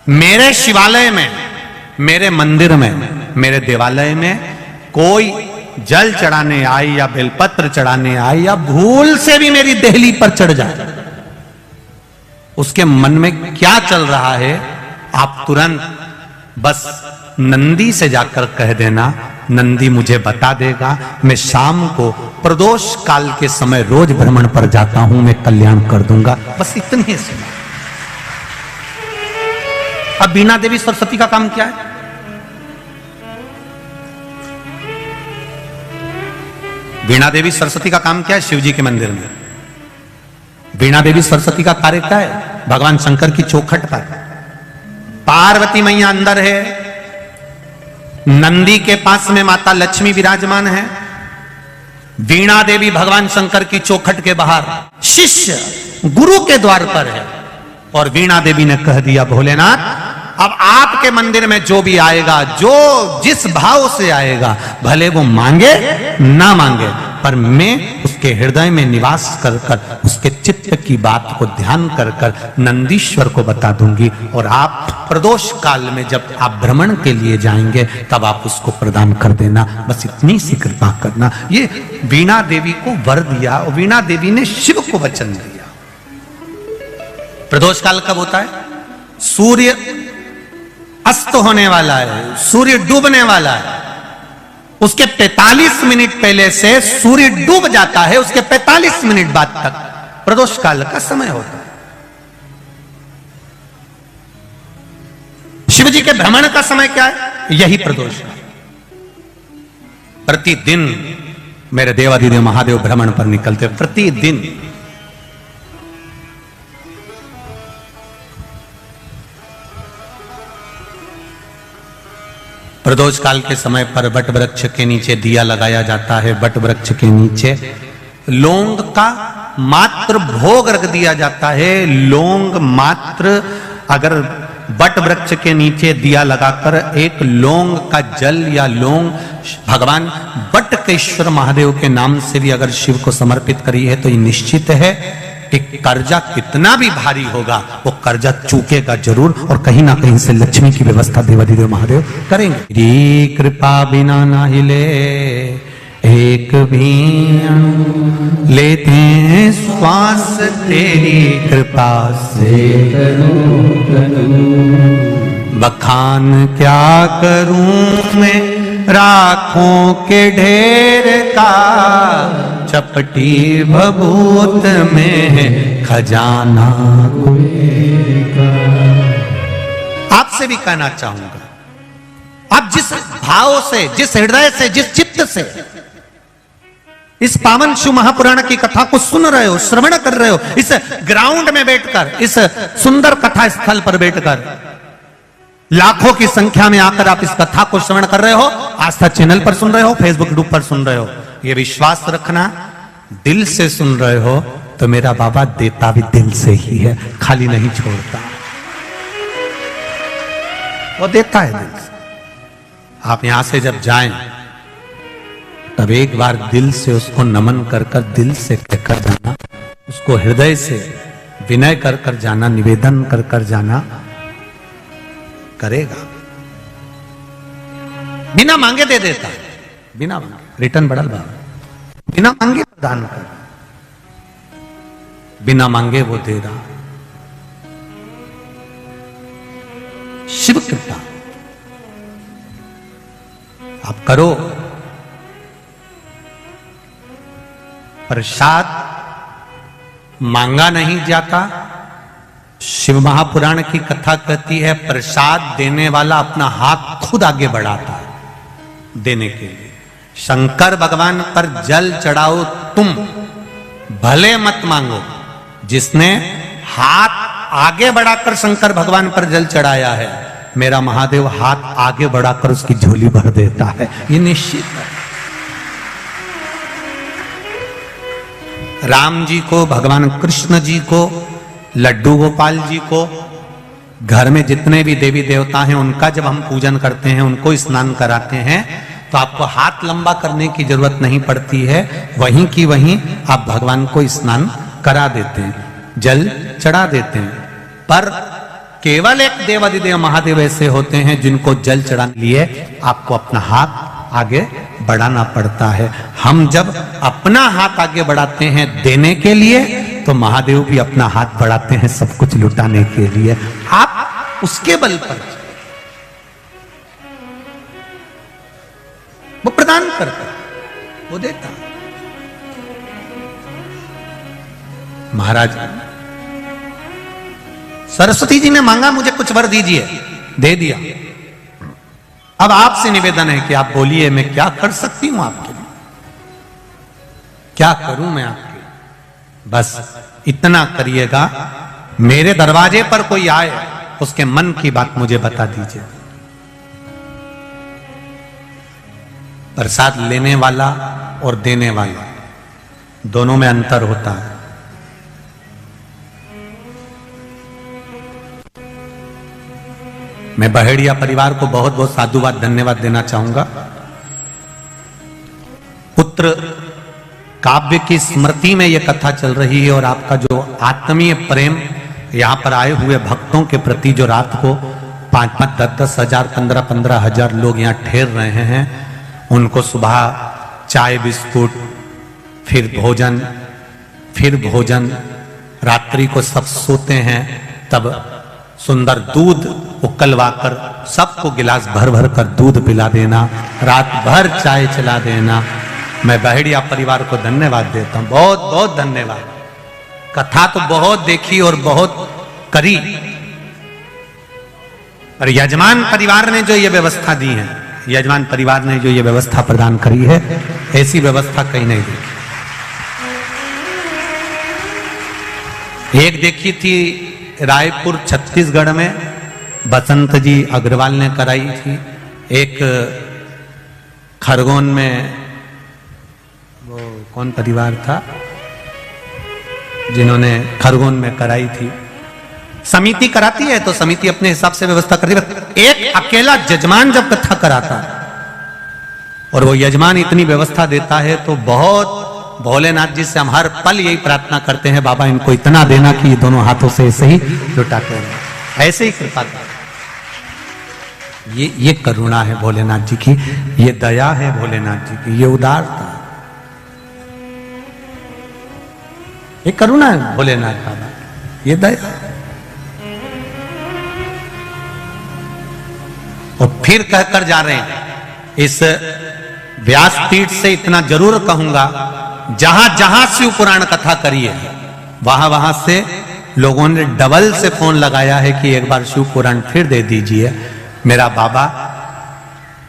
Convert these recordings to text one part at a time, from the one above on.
मेरे शिवालय में, मेरे मंदिर में, मेरे देवालय में कोई जल चढ़ाने आए या बेलपत्र चढ़ाने आए या भूल से भी मेरी देहली पर चढ़ जाए, उसके मन में क्या चल रहा है आप तुरंत बस नंदी से जाकर कह देना, नंदी मुझे बता देगा। मैं शाम को प्रदोष काल के समय रोज भ्रमण पर जाता हूं, मैं कल्याण कर दूंगा। बस इतनी ही सुना। अब बीणा देवी सरस्वती का काम क्या है? बीणा देवी सरस्वती का काम क्या है? शिव जी के मंदिर में बीणा देवी सरस्वती का कार्य क्या है? भगवान शंकर की चौखट पर पार्वती मैया अंदर है, नंदी के पास में माता लक्ष्मी विराजमान है, वीणा देवी भगवान शंकर की चौखट के बाहर शिष्य गुरु के द्वार पर है। और वीणा देवी ने कह दिया, भोलेनाथ अब आपके मंदिर में जो भी आएगा, जो जिस भाव से आएगा, भले वो मांगे ना मांगे, पर मैं उसके हृदय में निवास कर कर उसके चित्त की बात को ध्यान कर कर नंदीश्वर को बता दूंगी। और आप प्रदोष काल में जब आप भ्रमण के लिए जाएंगे तब आप उसको प्रदान कर देना। बस इतनी सी कृपा करना। ये वीणा देवी को वर दिया और वीणा देवी ने शिव को वचन दिया। प्रदोष काल कब होता है? सूर्य अस्त होने वाला है, सूर्य डूबने वाला है, उसके 45 मिनट पहले से सूर्य डूब जाता है, उसके 45 मिनट बाद तक प्रदोष काल का समय होता है। शिव जी के भ्रमण का समय क्या है? यही प्रदोष काल। प्रतिदिन मेरे देवाधिदेव महादेव भ्रमण पर निकलते, प्रतिदिन। प्रदोष काल के समय पर वट वृक्ष के नीचे दिया लगाया जाता है। वट वृक्ष के नीचे लौंग का मात्र भोग रख दिया जाता है। लौंग मात्र, अगर वट वृक्ष के नीचे दिया लगाकर एक लौंग का जल या लौंग भगवान वटकेश्वर महादेव के नाम से भी अगर शिव को समर्पित करी है तो ये निश्चित है कि कर्जा कितना भी भारी होगा वो कर्जा चूकेगा जरूर, और कहीं ना कहीं से लक्ष्मी की व्यवस्था देवाधिदेव महादेव करेंगे। तेरी कृपा बिना ना हिले एक भी लेते हैं श्वास, तेरी कृपा से बखान क्या करूं मैं राखों के ढेर का, चपटी भभूत में खजाना। आपसे भी कहना चाहूंगा, आप जिस भाव से, जिस हृदय से, जिस चित्त से इस पावन शिव महापुराण की कथा को सुन रहे हो, श्रवण कर रहे हो, इस ग्राउंड में बैठकर, इस सुंदर कथा स्थल पर बैठकर लाखों की संख्या में आकर आप इस कथा को श्रवण कर रहे हो, आस्था चैनल पर सुन रहे हो, फेसबुक ग्रुप पर सुन रहे हो, ये विश्वास रखना दिल से सुन रहे हो तो मेरा बाबा देता भी दिल से ही है, खाली नहीं छोड़ता, वो देता है दिल से। आप यहां से जब जाएं तब एक बार दिल से उसको नमन कर कर, दिल से कहकर जाना, उसको हृदय से विनय कर कर जाना, निवेदन कर कर जाना, करेगा। बिना मांगे दे देता है, बिना मांगे। रिटर्न बढ़ल बाबा, बिना मांगे प्रदान कर, बिना मांगे वो दे रहा। शिव कृपा आप करो। प्रसाद मांगा नहीं जाता। शिव महापुराण की कथा कहती है प्रसाद देने वाला अपना हाथ खुद आगे बढ़ाता है देने के लिए। शंकर भगवान पर जल चढ़ाओ तुम, भले मत मांगो। जिसने हाथ आगे बढ़ाकर शंकर भगवान पर जल चढ़ाया है, मेरा महादेव हाथ आगे बढ़ाकर उसकी झोली भर देता है, ये निश्चित है। राम जी को, भगवान कृष्ण जी को, लड्डू गोपाल जी को, घर में जितने भी देवी देवता हैं उनका जब हम पूजन करते हैं, उनको स्नान कराते हैं, तो आपको हाथ लंबा करने की जरूरत नहीं पड़ती है। वहीं की वहीं आप भगवान को स्नान करा देते हैं, जल चढ़ा देते हैं। पर केवल एक देवाधिदेव महादेव ऐसे होते हैं जिनको जल चढ़ाने लिए आपको अपना हाथ आगे बढ़ाना पड़ता है। हम जब अपना हाथ आगे बढ़ाते हैं देने के लिए, तो महादेव भी अपना हाथ बढ़ाते हैं सब कुछ लुटाने के लिए। आप उसके बल पर वो प्रदान करता, वो देता। महाराज सरस्वती जी ने मांगा मुझे कुछ वर दीजिए, दे दिया। अब आपसे निवेदन है कि आप बोलिए मैं क्या कर सकती हूं आपके लिए, क्या करूं मैं आपके लिए। बस इतना करिएगा, मेरे दरवाजे पर कोई आए उसके मन की बात मुझे बता दीजिए। प्रसाद लेने वाला और देने वाला दोनों में अंतर होता है। मैं बहेड़िया परिवार को बहुत बहुत साधुवाद धन्यवाद देना चाहूंगा। पुत्र काव्य की स्मृति में यह कथा चल रही है और आपका जो आत्मीय प्रेम यहां पर आए हुए भक्तों के प्रति जो रात को 5-5, 10-10 हजार, 15-15 हजार लोग यहां ठहर रहे हैं, उनको सुबह चाय बिस्कुट, फिर भोजन, रात्रि को सब सोते हैं तब सुंदर दूध उकलवाकर सबको गिलास भर भर कर दूध पिला देना, रात भर चाय चला देना। मैं बहेड़िया परिवार को धन्यवाद देता हूं, बहुत बहुत धन्यवाद। कथा तो बहुत देखी और बहुत करी, पर यजमान परिवार ने जो ये व्यवस्था दी है, यजमान परिवार ने जो ये व्यवस्था प्रदान करी है, ऐसी व्यवस्था कहीं नहीं दी। एक देखी थी रायपुर छत्तीसगढ़ में, बसंत जी अग्रवाल ने कराई थी। एक खरगोन में, वो कौन परिवार था जिन्होंने खरगोन में कराई थी। समिति कराती है तो समिति अपने हिसाब से व्यवस्था करती है। एक अकेला यजमान जब कथा कराता है और वो यजमान इतनी व्यवस्था देता है, तो बहुत भोलेनाथ जी से हम हर पल यही प्रार्थना करते हैं, बाबा इनको इतना देना कि ये दोनों हाथों से ऐसे ही लुटाते हैं, ऐसे ही कृपा कर। ये करुणा है भोलेनाथ जी की, ये दया है भोलेनाथ जी की, ये उदारता, ये करुणा है भोलेनाथ बाबा, ये दया। और फिर कहकर जा रहे हैं, इस व्यासपीठ से इतना जरूर कहूंगा, जहां जहां शिव पुराण कथा करी है वहां वहां से लोगों ने डबल से फोन लगाया है कि एक बार शिव पुराण फिर दे दीजिए। मेरा बाबा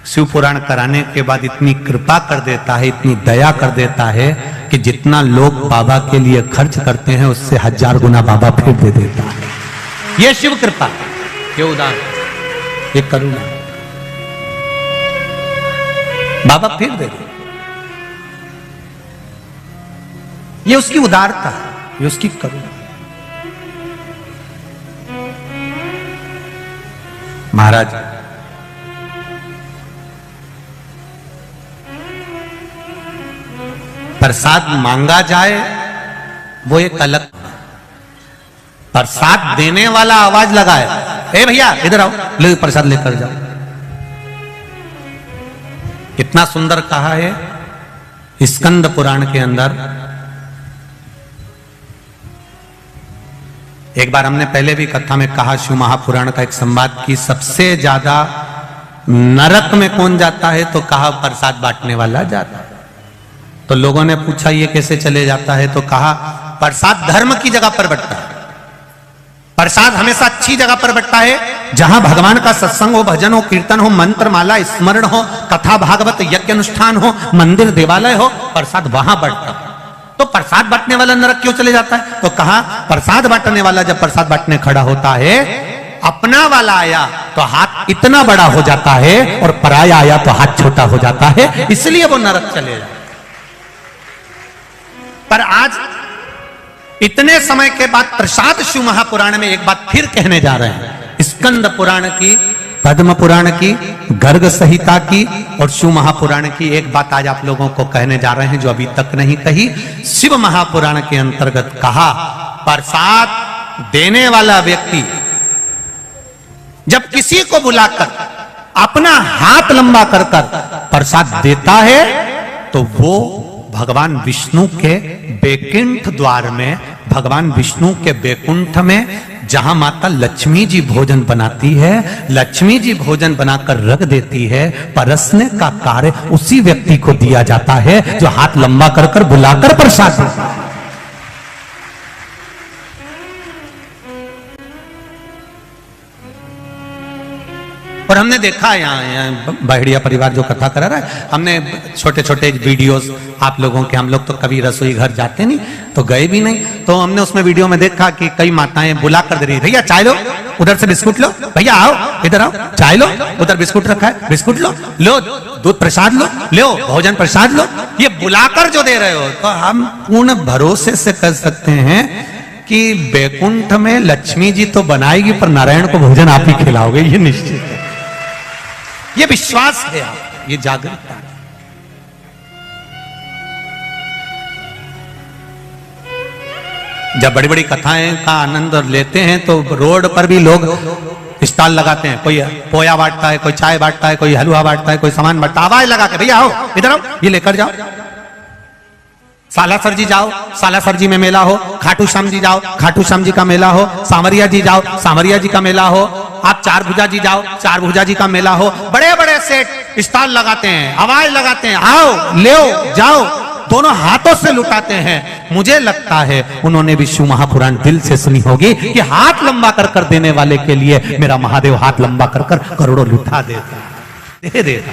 शिव पुराण कराने के बाद इतनी कृपा कर देता है, इतनी दया कर देता है कि जितना लोग बाबा के लिए खर्च करते हैं उससे 1000 गुना बाबा फिर दे देता है। यह शिव कृपा, ये उदार, ये करुणा, बाबा फिर दे दे। ये उसकी उदारता है, ये उसकी करुणा। महाराज प्रसाद मांगा जाए वो एक अलग, प्रसाद देने वाला आवाज लगाए, ए भैया इधर आओ, ले प्रसाद लेकर जाओ। कितना सुंदर कहा है स्कंद पुराण के अंदर। एक बार हमने पहले भी कथा में कहा, शिव महापुराण का एक संवाद की, सबसे ज्यादा नरक में कौन जाता है, तो कहा प्रसाद बांटने वाला जाता है। तो लोगों ने पूछा ये कैसे चले जाता है, तो कहा प्रसाद धर्म की जगह पर बंटता है, प्रसाद हमेशा अच्छी जगह पर बंटता है, जहां भगवान का सत्संग हो, भजन हो, कीर्तन हो, मंत्र माला स्मरण हो, कथा भागवत यज्ञ अनुष्ठान हो, मंदिर देवालय हो, प्रसाद वहां बढ़ता है। तो प्रसाद बांटने वाला नरक क्यों चले जाता है, तो कहा प्रसाद बांटने वाला जब प्रसाद बांटने खड़ा होता है, अपना वाला आया तो हाथ इतना बड़ा हो जाता है और पराया आया तो हाथ छोटा हो जाता है, इसलिए वो नरक चले जाता। पर आज इतने समय के बाद प्रसाद शिव महापुराण में एक बात फिर कहने जा रहे हैं, स्कंद पुराण की, पद्म पुराण की, गर्ग संहिता की और शिव महापुराण की एक बात आज आप लोगों को कहने जा रहे हैं जो अभी तक नहीं कही। शिव महापुराण के अंतर्गत कहा प्रसाद देने वाला व्यक्ति जब किसी को बुलाकर अपना हाथ लंबा कर कर प्रसाद देता है तो वो भगवान विष्णु के बैकुंठ द्वार में, भगवान विष्णु के बैकुंठ में जहां माता लक्ष्मी जी भोजन बनाती है, लक्ष्मी जी भोजन बनाकर रख देती है, परसने का कार्य उसी व्यक्ति को दिया जाता है जो हाथ लंबा कर कर बुलाकर प्रसाद देता है। और हमने देखा है यहाँ बहेड़िया परिवार जो कथा करा रहा है, हमने छोटे छोटे वीडियोस आप लोगों के, हम लोग तो कभी रसोई घर जाते नहीं तो गए भी नहीं, तो हमने उसमें वीडियो में देखा कि कई माताएं बुला कर दे रही, भैया चाय लो, उधर से बिस्कुट लो, भैया आओ इधर आओ, चाय लो, उधर बिस्कुट रखा है बिस्कुट लो, लो दूध प्रसाद लो भोजन प्रसाद लो। ये बुलाकर जो दे रहे हो, तो हम पूर्ण भरोसे से कर सकते हैं कि बैकुंठ में लक्ष्मी जी तो बनाएगी पर नारायण को भोजन आप ही खिलाओगे, ये निश्चित है, ये विश्वास है, आप ये जागरूकता है। जब बड़ी बड़ी कथाएं का आनंद लेते हैं तो रोड पर भी लोग स्टॉल लगाते हैं, कोई पोया बांटता है, कोई चाय बांटता है, कोई हलवा बांटता है, कोई सामान बांटता है, आवाज लगा के भैया आओ इधर आओ ये लेकर जाओ। सालासर जी जाओ, सालासर जी में मेला हो, खाटू श्याम जी जाओ, खाटू श्याम जी का मेला हो, सांवरिया जी जाओ, सांवरिया जी का मेला हो, आप चार भुजा जी जाओ, चार भुजा जी का मेला हो, बड़े बड़े सेट स्टॉल लगाते हैं, आवाज लगाते हैं, आओ ले जाओ, दोनों हाथों से लुटाते हैं। मुझे लगता है उन्होंने भी शिव महापुराण दिल से सुनी होगी कि हाथ लंबा कर कर देने वाले के लिए मेरा महादेव हाथ लंबा कर कर करोड़ों लुटा देता, दे देता।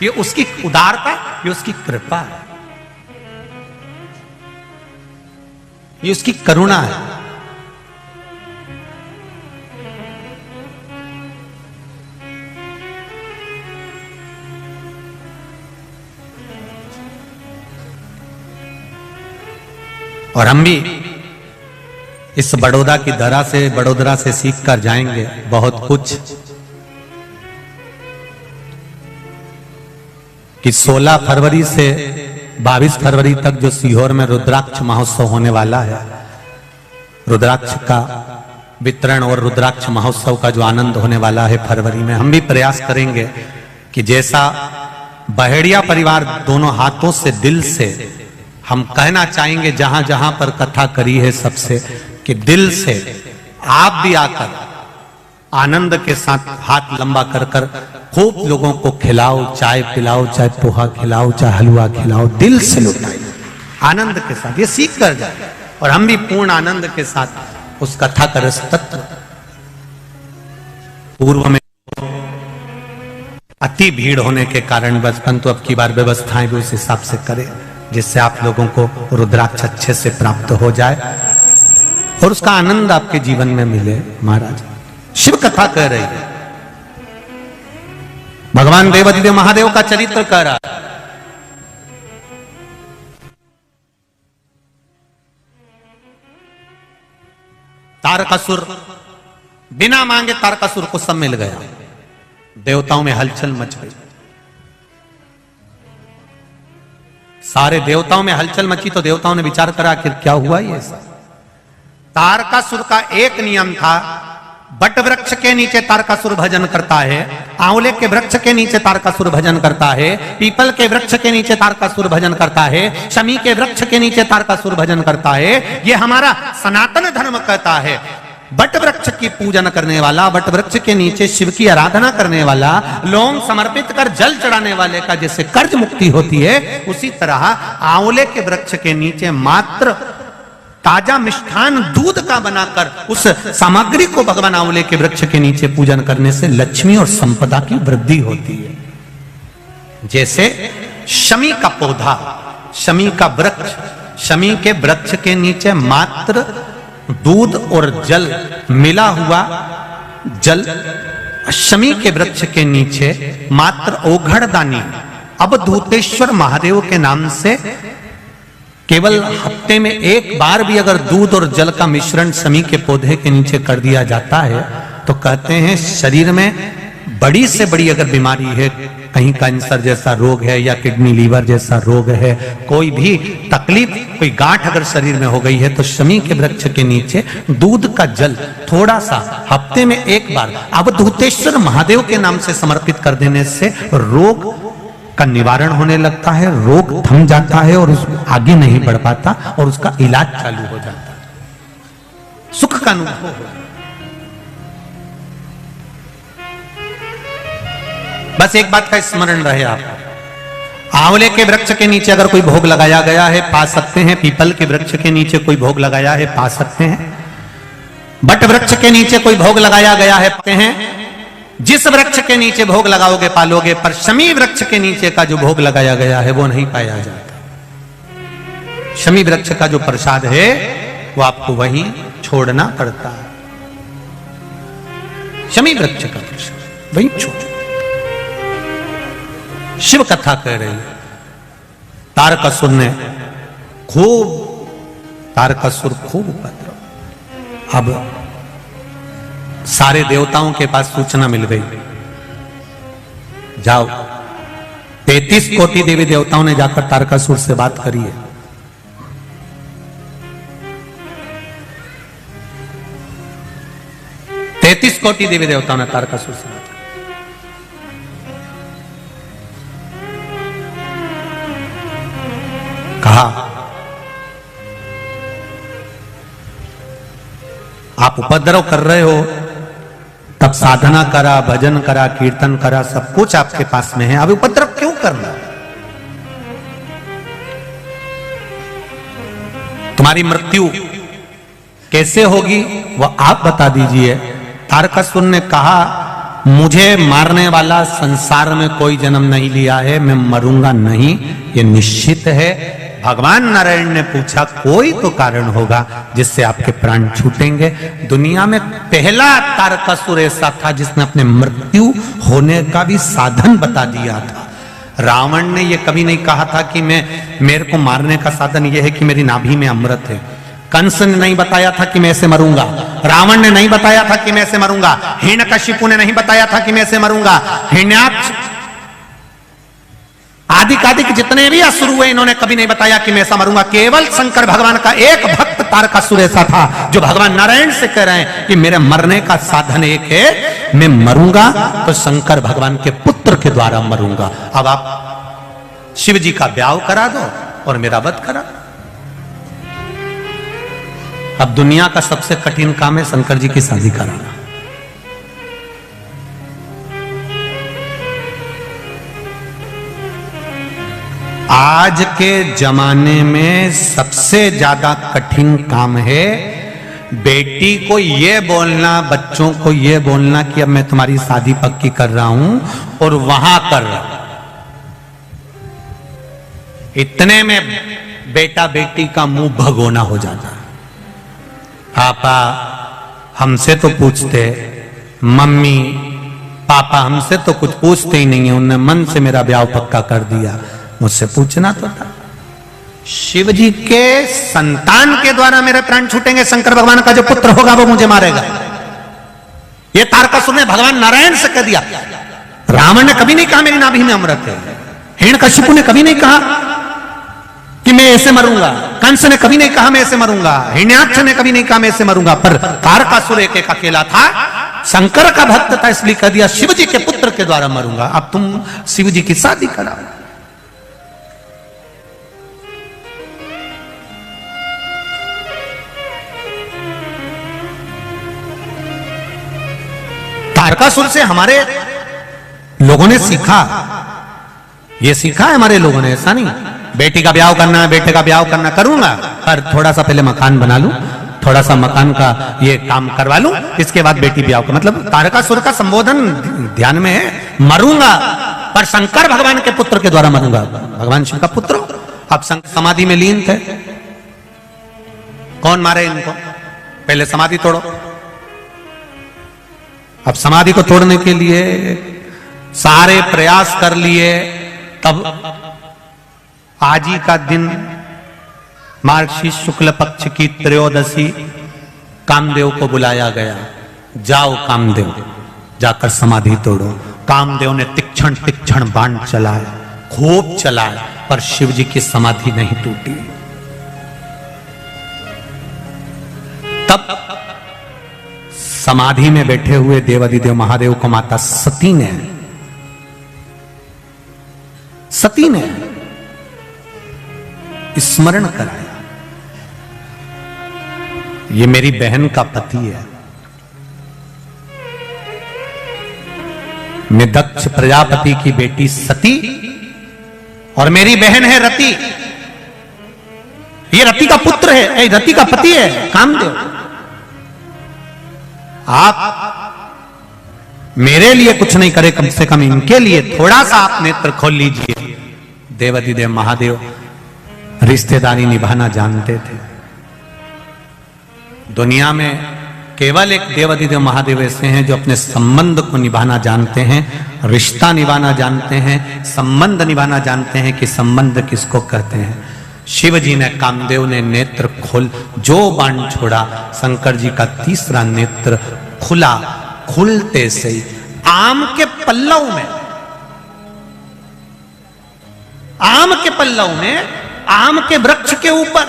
ये उसकी उदारता, ये उसकी कृपा है, ये उसकी करुणा है। और हम भी इस बड़ौदा की धरा से, बड़ोदरा से सीख कर जाएंगे बहुत कुछ, कि 16 फरवरी से 22 फरवरी तक जो सीहोर में रुद्राक्ष महोत्सव होने वाला है, रुद्राक्ष का वितरण और रुद्राक्ष महोत्सव का जो आनंद होने वाला है फरवरी में, हम भी प्रयास करेंगे कि जैसा बहेड़िया परिवार दोनों हाथों से, दिल से हम कहना चाहेंगे जहां जहां पर कथा करी है सबसे, कि दिल से आप भी आकर आनंद के साथ हाथ लंबा कर कर खूब लोगों को खिलाओ, चाय पिलाओ, चाहे पोहा खिलाओ, चाहे हलवा खिलाओ, दिल से लुटाइए आनंद के साथ, ये सीख कर जाए। और हम भी पूर्ण आनंद के साथ उस कथा का रस तत्व, पूर्व में अति भीड़ होने के कारण बस, परंतु अब की बार व्यवस्थाएं भी उस हिसाब से करें जिससे आप लोगों को रुद्राक्ष अच्छे से प्राप्त हो जाए और उसका आनंद आपके जीवन में मिले। महाराज शिव कथा कह रही है, भगवान देवादिदेव महादेव का चरित्र कह रहा है। तारकासुर, बिना मांगे तारकासुर को सब मिल गया, देवताओं में हलचल मच गई, सारे देवताओं में हलचल मची तो देवताओं ने विचार करा आखिर क्या हुआ ये सब। तारकासुर का एक नियम था, बट वृक्ष के नीचे तारकासुर भजन करता है, आंवले के वृक्ष के नीचे तारकासुर भजन करता है, पीपल के वृक्ष के नीचे तारकासुर भजन करता है, शमी के वृक्ष के नीचे तारकासुर भजन करता है। ये हमारा सनातन धर्म कहता है, बट वृक्ष की पूजन करने वाला, बट वृक्ष के नीचे शिव की आराधना करने वाला, लौंग समर्पित कर जल चढ़ाने वाले का जैसे कर्ज मुक्ति होती है, उसी तरह आंवले के वृक्ष के नीचे मात्र ताजा मिष्ठान दूध का बनाकर उस सामग्री को भगवान आंवले के वृक्ष के नीचे पूजन करने से लक्ष्मी और संपदा की वृद्धि होती है। जैसे शमी का पौधा, शमी का वृक्ष, शमी के वृक्ष के नीचे मात्र दूध और जल मिला हुआ जल, शमी के वृक्ष के नीचे मात्र ओघड़दानी अवधूतेश्वर महादेव के नाम से केवल हफ्ते में एक बार भी अगर दूध और जल का मिश्रण शमी के पौधे के नीचे कर दिया जाता है तो कहते हैं शरीर में बड़ी से बड़ी अगर बीमारी है, कहीं कैंसर जैसा रोग है या किडनी लीवर जैसा रोग है, कोई भी तकलीफ, कोई गांठ अगर शरीर में हो गई है, तो शमी के वृक्ष के नीचे दूध का जल थोड़ा सा हफ्ते में एक बार अवधूतेश्वर महादेव के नाम से समर्पित कर देने से रोग का निवारण होने लगता है, रोग थम जाता है और उस आगे नहीं बढ़ पाता और उसका इलाज चालू हो जाता है, सुख का अनुभव हो। बस एक बात का स्मरण रहे आप, आंवले के वृक्ष के नीचे अगर कोई भोग लगाया गया है पा सकते हैं, पीपल के वृक्ष के नीचे कोई भोग लगाया है पा सकते हैं, बट वृक्ष के नीचे कोई भोग लगाया गया है पाते हैं। जिस वृक्ष के नीचे भोग लगाओगे पालोगे, पर शमी वृक्ष के नीचे का जो भोग लगाया गया है वो नहीं पाया जाता। शमी वृक्ष का जो प्रसाद है वो आपको वहीं छोड़ना पड़ता है। शमी वृक्ष का प्रसाद वहीं छोड़। शिव कथा कह रही है, तारकासुर ने तारकासुर खूब उपद्रव। अब सारे देवताओं के पास सूचना मिल गई, जाओ 33 कोटि देवी देवताओं ने जाकर तारकासुर से बात करी है। तैतीस कोटि देवी देवताओं ने तारकासुर से बात की। कहा आप उपद्रव कर रहे हो, तब साधना करा, भजन करा, कीर्तन करा, सब कुछ आपके पास में है, अब उपद्रव क्यों करना? तुम्हारी मृत्यु कैसे होगी वह आप बता दीजिए। तारकासुर ने कहा मुझे मारने वाला संसार में कोई जन्म नहीं लिया है, मैं मरूंगा नहीं, ये निश्चित है। भगवान नारायण ने पूछा कोई तो कारण होगा जिससे आपके प्राण छूटेंगे। दुनिया में पहला तारकासुर ऐसा था जिसने अपने मृत्यु होने का भी साधन बता दिया था। रावण ने यह कभी नहीं कहा था कि मेरे को मारने का साधन यह है कि मेरी नाभि में अमृत है। कंस ने नहीं बताया था कि मैं ऐसे मरूंगा, रावण ने नहीं बताया था कि मैं ऐसे मरूंगा, हिरण्यकशिपु ने नहीं बताया था कि मैं ऐसे मरूंगा, हिरण्याक्ष आदि जितने भी असुर हुए इन्होंने कभी नहीं बताया कि मैं ऐसा मरूंगा। केवल शंकर भगवान का एक भक्त तारकासुर ऐसा था जो भगवान नारायण से कह रहे हैं कि मेरे मरने का साधन एक है, मैं मरूंगा तो शंकर भगवान के पुत्र के द्वारा मरूंगा। अब आप शिव जी का ब्याह करा दो और मेरा वध करा दो। अब दुनिया का सबसे कठिन काम है शंकर जी की शादी कराना। आज के जमाने में सबसे ज्यादा कठिन काम है बेटी को ये बोलना, बच्चों को ये बोलना कि अब मैं तुम्हारी शादी पक्की कर रहा हूं और वहां कर रहा हूं। इतने में बेटा बेटी का मुंह भगोना हो जाता है। पापा हमसे तो पूछते, मम्मी पापा हमसे तो कुछ पूछते ही नहीं है, उन्होंने मन से मेरा ब्याह पक्का कर दिया, मुझसे पूछना तो था। शिव जी के संतान के द्वारा मेरे प्राण छूटेंगे, शंकर भगवान का जो पुत्र होगा वो मुझे मारेगा। ये तारकासुर ने भगवान नारायण से कह दिया। रावण ने कभी नहीं कहा मेरी नाभि में अमृत है, हिरण्यकशिपु ने कभी नहीं कहा कि मैं ऐसे मरूंगा, कंस ने कभी नहीं कहा मैं ऐसे मरूंगा, हिरण्याक्ष ने कभी नहीं कहा मैं ऐसे मरूंगा, पर तारकासुर एक अकेला था, शंकर का भक्त था, इसलिए कह दिया शिव जी के पुत्र के द्वारा मरूंगा। अब तुम शिव जी की शादी कराओ। तारकासुर से हमारे लोगों ने सीखा, ये सीखा है हमारे लोगों ने, ऐसा नहीं बेटी का ब्याह करना है, बेटे का ब्याह करना, करूंगा पर थोड़ा सा पहले मकान बना लूं, थोड़ा सा मकान का ये काम करवा लूं, इसके बाद बेटी ब्याह का। मतलब तारकासुर का संबोधन ध्यान में है, मरूंगा पर शंकर भगवान के पुत्र के द्वारा मरूंगा। भगवान शिव का पुत्र। अब समाधि में लीन थे, कौन मारे इनको? पहले समाधि तोड़ो। अब समाधि को तोड़ने के लिए सारे प्रयास कर लिए, तब आज ही का दिन मार्गशीर्ष शुक्ल पक्ष की त्रयोदशी कामदेव को बुलाया गया। जाओ कामदेव, जाकर समाधि तोड़ो। कामदेव ने तीक्ष्ण तीक्ष्ण बाण चलाए, खूब चलाए, पर शिव जी की समाधि नहीं टूटी। तब समाधि में बैठे हुए देवादिदेव महादेव को माता सती ने स्मरण कराया, ये मेरी बहन का पति है, मैं दक्ष प्रजापति की बेटी सती और मेरी बहन है रति, ये रति का पुत्र है, रति का पति है कामदेव। आप मेरे लिए कुछ नहीं करे, कम से कम इनके लिए थोड़ा सा आप नेत्र खोल लीजिए। देवादिदेव महादेव रिश्तेदारी निभाना जानते थे। दुनिया में केवल एक देवादिदेव महादेव ऐसे हैं जो अपने संबंध को निभाना जानते हैं, रिश्ता निभाना जानते हैं, संबंध निभाना जानते हैं कि संबंध किसको कहते हैं। शिव जी ने, कामदेव ने नेत्र खोल, जो बाण छोड़ा, शंकर जी का तीसरा नेत्र खुला। खुलते से ही आम के पल्लव में, आम के वृक्ष के ऊपर,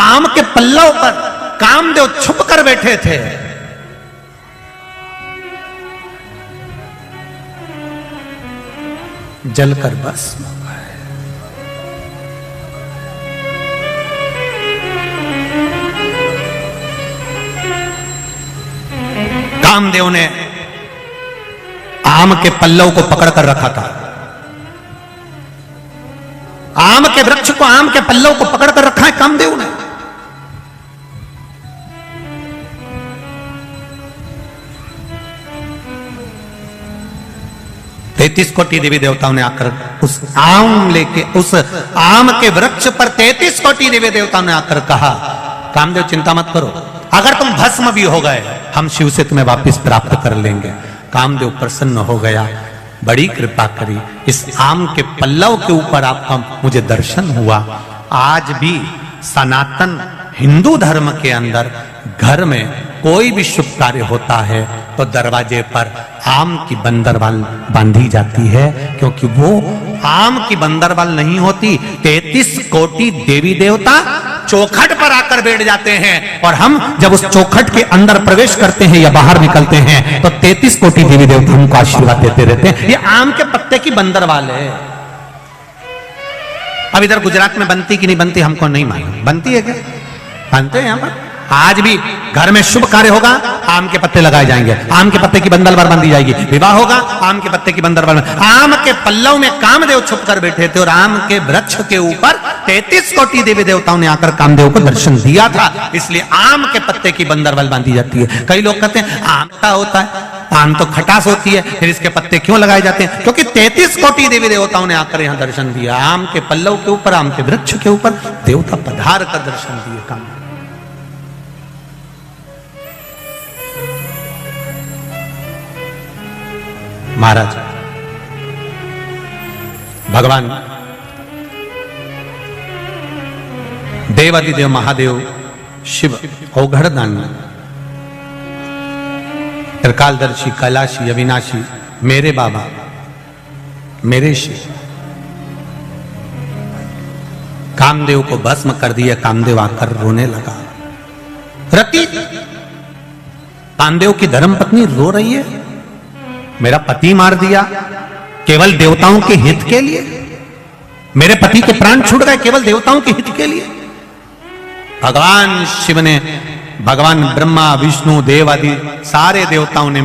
आम के पल्लव पर कामदेव छुप कर बैठे थे। जलकर भस्म हो गए। कामदेव ने आम के पल्लव को पकड़कर रखा था, आम के वृक्ष को, आम के पल्लव को पकड़कर रखा है कामदेव ने। तैतीस कोटि देवी देवताओं ने आकर उस आम लेके, उस आम के वृक्ष पर 33 कोटि देवी देवताओं ने आकर कहा, कामदेव चिंता मत करो, अगर तुम भस्म भी हो गए, हम शिव से तुम्हें वापस प्राप्त कर लेंगे। कामदेव प्रसन्न हो गया, बड़ी कृपा करी, इस आम के पल्लव के ऊपर आपका मुझे दर्शन हुआ। आज भी सनातन हिंदू धर्म के अंदर घर में कोई भी शुभ कार्य होता है तो दरवाजे पर आम की बंदरवाल बांधी जाती है, क्योंकि वो आम की बंदरवाल नहीं होती, 33 कोटि देवी देवता चौखट पर आकर बैठ जाते हैं, और हम जब उस चौखट के अंदर प्रवेश करते हैं या बाहर निकलते हैं तो 33 कोटि देवी देवता हमको आशीर्वाद देते रहते हैं। ये आम के पत्ते की बंदरवाल है। अब इधर गुजरात में बनती कि नहीं बनती हमको नहीं मालूम, बनती है क्या? बनते हैं यहाँ पर। आज भी घर में शुभ कार्य होगा, आम के पत्ते लगाए जाएंगे, आम के पत्ते की बंदरवाल बांधी जाएगी। विवाह होगा, आम के पत्ते की बंदरवाल। आम के पल्लव में कामदेव छुप कर बैठे थे और आम के वृक्ष के ऊपर 33 कोटि देवी देवताओं ने आकर कामदेव को दर्शन दिया था, इसलिए आम के पत्ते की बंदरवाल बांधी जाती है। कई लोग कहते हैं आम का होता है, आम तो खटास होती है, फिर इसके पत्ते क्यों लगाए जाते हैं? क्योंकि 33 कोटि देवी देवताओं ने आकर यहां दर्शन दिया। आम के पल्लव के ऊपर, आम के वृक्ष के ऊपर देवता पधार कर दर्शन दिए कामदेव। महाराज भगवान देवादिदेव महादेव शिव औघड़दानी, त्रिकालदर्शी, कैलाशी, अविनाशी, मेरे बाबा, मेरे शिव, कामदेव को भस्म कर दिया। कामदेव आकर रोने लगा। रति, कामदेव की धर्मपत्नी रो रही है, मेरा पति मार दिया केवल देवताओं के हित के लिए, मेरे पति के प्राण छूट गए केवल देवताओं के हित के लिए। भगवान शिव ने, भगवान ब्रह्मा, विष्णु, देव आदि सारे देवताओं ने